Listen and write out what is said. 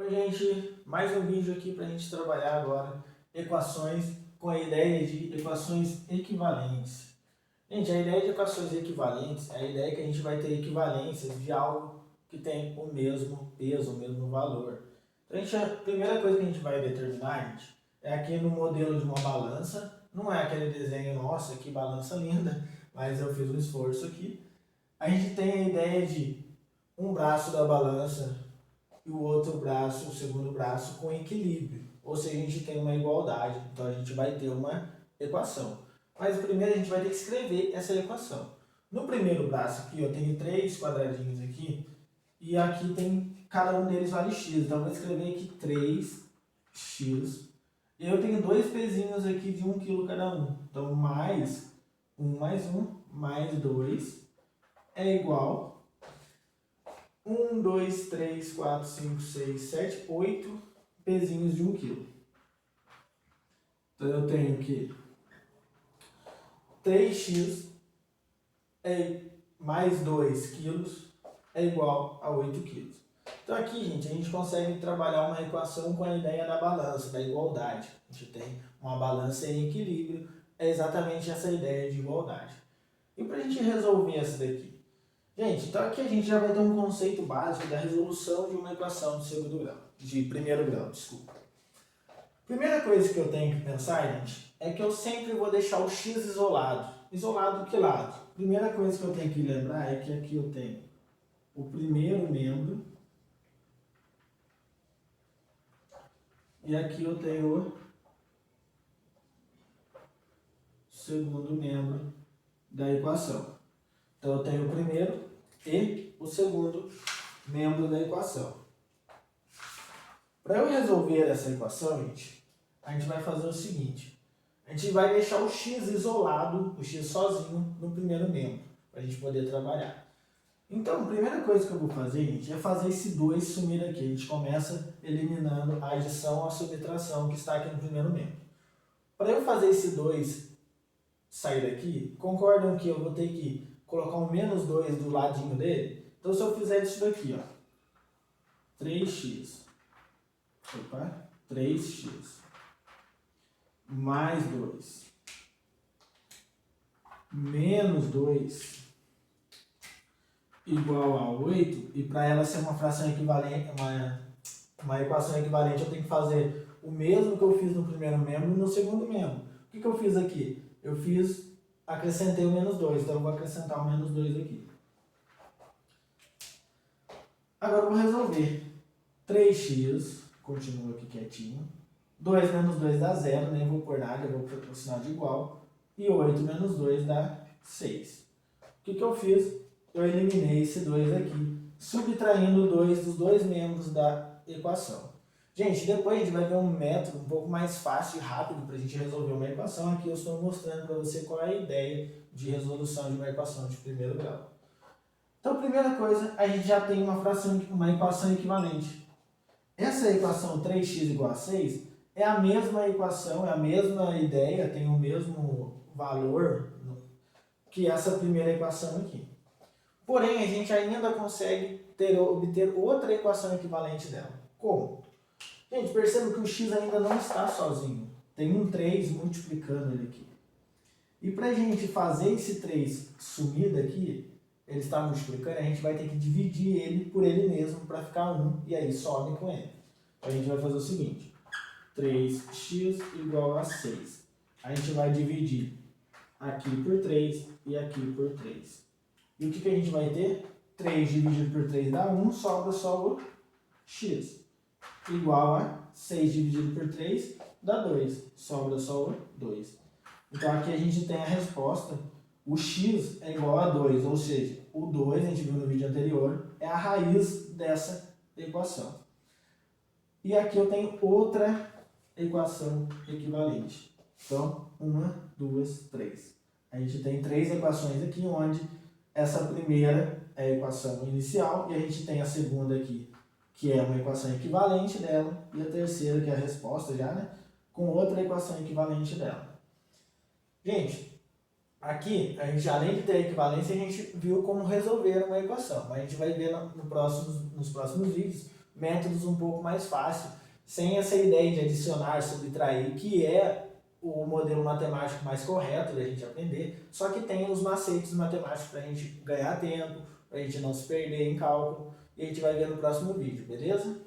gente, mais um vídeo aqui para a gente trabalhar agora equações com a ideia de equações equivalentes. Gente, a ideia de equações equivalentes é a ideia que a gente vai ter equivalências de algo que tem o mesmo peso, o mesmo valor. Então, a primeira coisa que a gente vai determinar, gente, é aqui no modelo de uma balança. Não é aquele desenho, nossa, que balança linda, mas eu fiz um esforço aqui. A gente tem a ideia de um braço da balança e o outro braço, o segundo braço, com equilíbrio. Ou seja, a gente tem uma igualdade, então a gente vai ter uma equação. Mas primeiro a gente vai ter que escrever essa equação. No primeiro braço aqui, eu tenho 3 quadradinhos aqui, e aqui tem, cada um deles vale x. Então eu vou escrever aqui 3x. E eu tenho dois pezinhos aqui de 1 kg cada um. Então mais 1 mais 2 é igual 1, 2, 3, 4, 5, 6, 7, 8 pezinhos de 1 kg. Então eu tenho que 3x mais 2 kg é igual a 8 kg. Então aqui, gente, a gente consegue trabalhar uma equação com a ideia da balança, da igualdade. A gente tem uma balança em equilíbrio, é exatamente essa ideia de igualdade. E para a gente resolver essa daqui? Gente, então aqui a gente já vai ter um conceito básico da resolução de uma equação de segundo grau, de primeiro grau, desculpa. Primeira coisa que eu tenho que pensar, gente, é que eu sempre vou deixar o x isolado. Isolado do que lado? Primeira coisa que eu tenho que lembrar é que aqui eu tenho o primeiro membro e aqui eu tenho o segundo membro da equação. Então eu tenho o primeiro e o segundo membro da equação. Para eu resolver essa equação, gente, a gente vai fazer o seguinte. A gente vai deixar o x isolado, o x sozinho, no primeiro membro, para a gente poder trabalhar. Então, a primeira coisa que eu vou fazer, gente, é fazer esse 2 sumir aqui. A gente começa eliminando a adição ou a subtração que está aqui no primeiro membro. Para eu fazer esse 2 sair daqui, concordam que eu vou ter que colocar um menos 2 do ladinho dele? Então, se eu fizer isso daqui, ó, 3x, 3x mais 2 menos 2 igual a 8, e para ela ser uma fração equivalente, uma equação equivalente, eu tenho que fazer o mesmo que eu fiz no primeiro membro e no segundo membro. O que eu fiz aqui? Eu acrescentei o menos 2, então eu vou acrescentar o menos 2 aqui. Agora eu vou resolver. 3x, continua aqui quietinho. 2 menos 2 dá 0, nem vou pôr nada, eu vou pôr o sinal de igual. E 8 menos 2 dá 6. O que eu fiz? Eu eliminei esse 2 aqui, subtraindo o 2 dos dois membros da equação. Gente, depois a gente vai ver um método um pouco mais fácil e rápido para a gente resolver uma equação. Aqui eu estou mostrando para você qual é a ideia de resolução de uma equação de primeiro grau. Então, primeira coisa, a gente já tem uma equação equivalente. Essa equação 3x igual a 6 é a mesma equação, é a mesma ideia, tem o mesmo valor que essa primeira equação aqui. Porém, a gente ainda consegue obter outra equação equivalente dela. Como? Gente, perceba que o x ainda não está sozinho. Tem um 3 multiplicando ele aqui. E para a gente fazer esse 3 sumir daqui, ele está multiplicando, a gente vai ter que dividir ele por ele mesmo para ficar 1, e aí some com ele. Então a gente vai fazer o seguinte, 3x igual a 6. A gente vai dividir aqui por 3 e aqui por 3. E o que a gente vai ter? 3 dividido por 3 dá 1, sobra só o x. Igual a 6 dividido por 3 dá 2, sobra só o 2. Então aqui a gente tem a resposta, o x é igual a 2, ou seja, o 2, a gente viu no vídeo anterior, é a raiz dessa equação. E aqui eu tenho outra equação equivalente. Então, 1, 2, 3. A gente tem 3 equações aqui, onde essa primeira é a equação inicial, e a gente tem a segunda aqui, que é uma equação equivalente dela, e a terceira, que é a resposta já, né, com outra equação equivalente dela. Gente, aqui, a gente, além de ter a equivalência, a gente viu como resolver uma equação, mas a gente vai ver nos próximos vídeos métodos um pouco mais fáceis, sem essa ideia de adicionar, subtrair, que é o modelo matemático mais correto da gente aprender, só que tem os macetes matemáticos para a gente ganhar tempo, para a gente não se perder em cálculo, e a gente vai ver no próximo vídeo, beleza?